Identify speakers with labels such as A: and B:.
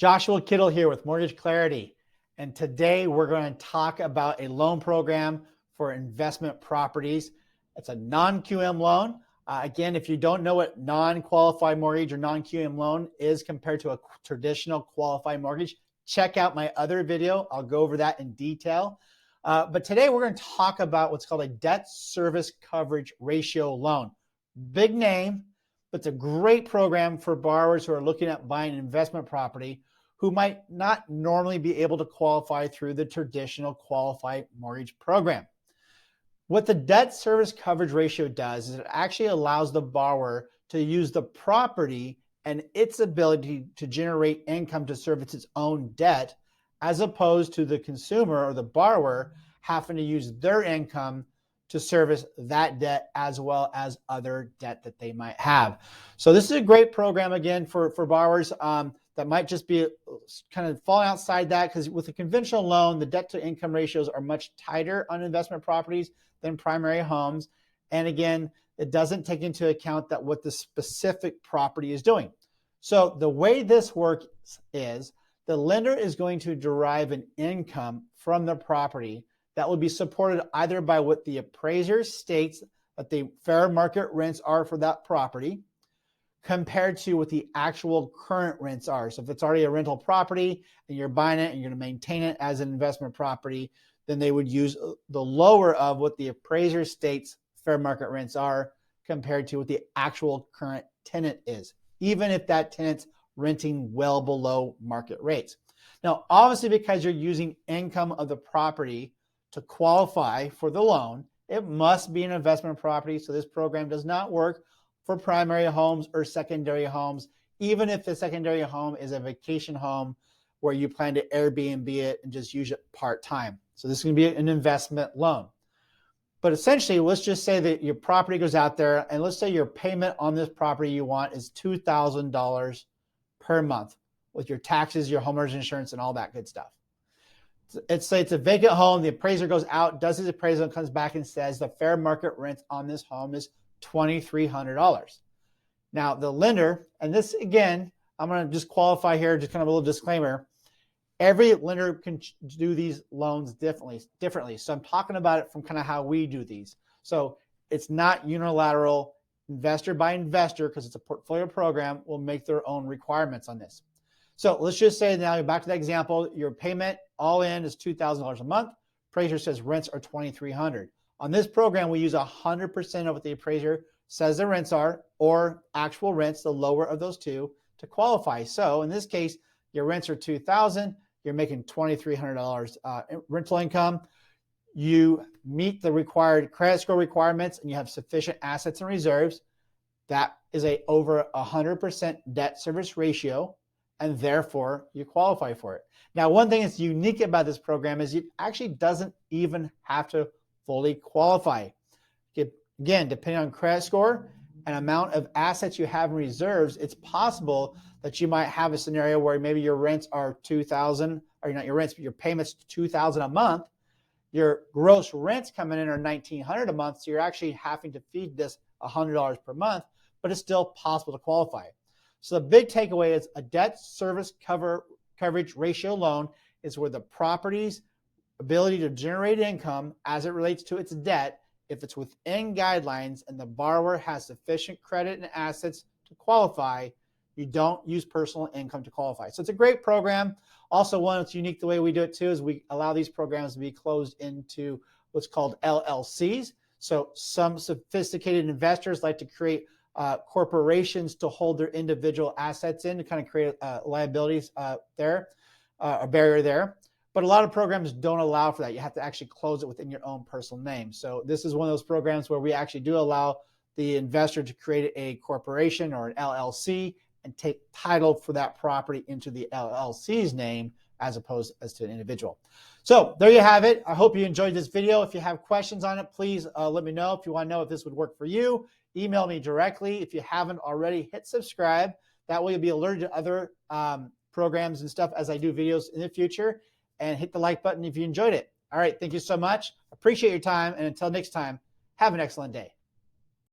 A: Joshua Kittle here with Mortgage Clarity. And today we're going to talk about a loan program for investment properties. It's a non-QM loan. Again, if you don't know what non-qualified mortgage or non-QM loan is compared to a traditional qualified mortgage, check out my other video. I'll go over that in detail. But today we're going to talk about what's called a debt service coverage ratio loan. Big name, but it's a great program for borrowers who are looking at buying an investment property who might not normally be able to qualify through the traditional qualified mortgage program. What the debt service coverage ratio does is it actually allows the borrower to use the property and its ability to generate income to service its own debt, as opposed to the consumer or the borrower having to use their income to service that debt as well as other debt that they might have. So this is a great program, again, for borrowers that might just be kind of falling outside that, because with a conventional loan, the debt to income ratios are much tighter on investment properties than primary homes. And again, it doesn't take into account that what the specific property is doing. So the way this works is the lender is going to derive an income from the property that will be supported either by what the appraiser states that the fair market rents are for that property, compared to what the actual current rents are. So if it's already a rental property and you're buying it and you're going to maintain it as an investment property, then they would use the lower of what the appraiser states fair market rents are compared to what the actual current tenant is, even if that tenant's renting well below market rates. Now, obviously, because you're using income of the property to qualify for the loan, it must be an investment property. So this program does not work for primary homes or secondary homes, even if the secondary home is a vacation home where you plan to Airbnb it and just use it part-time. So this is going to be an investment loan. But essentially, let's just say that your property goes out there, and let's say your payment on this property you want is $2,000 per month with your taxes, your homeowner's insurance, and all that good stuff. It's a vacant home. The appraiser goes out, does his appraisal, and comes back and says the fair market rent on this home is $2,300. Now the lender, and this again, I'm going to just qualify here, just kind of a little disclaimer. Every lender can do these loans differently. So I'm talking about it from kind of how we do these. So it's not unilateral. Investor by investor, because it's a portfolio program, will make their own requirements on this. So let's just say now, back to that example, your payment all in is $2,000 a month. Appraiser says rents are $2,300. On this program, we use 100% of what the appraiser says the rents are, or actual rents, the lower of those two, to qualify. So in this case, your rents are $2,000. You're making $2,300 rental income. You meet the required credit score requirements, and you have sufficient assets and reserves. That is a over 100% debt service ratio, and therefore you qualify for it. Now, one thing that's unique about this program is it actually doesn't even have to fully qualify. Again, depending on credit score and amount of assets you have in reserves, it's possible that you might have a scenario where maybe your rents are $2,000, or not your rents, but your payments $2,000 a month. Your gross rents coming in are $1,900 a month, so you're actually having to feed this $100 per month, but it's still possible to qualify. So the big takeaway is a debt service coverage ratio loan is where the property's ability to generate income as it relates to its debt, if it's within guidelines and the borrower has sufficient credit and assets to qualify, you don't use personal income to qualify. So it's a great program. Also, one that's unique the way we do it too is we allow these programs to be closed into what's called LLCs. So some sophisticated investors like to create corporations to hold their individual assets in to kind of create liabilities there, a barrier there. But a lot of programs don't allow for that. You have to actually close it within your own personal name. So this is one of those programs where we actually do allow the investor to create a corporation or an LLC and take title for that property into the LLC's name as opposed as to an individual. So there you have it. I hope you enjoyed this video. If you have questions on it, please let me know. If you want to know if this would work for you, email me directly. If you haven't already, hit subscribe. That way you'll be alerted to other programs and stuff as I do videos in the future. And hit the like button if you enjoyed it. All right, thank you so much. Appreciate your time. And until next time, have an excellent day.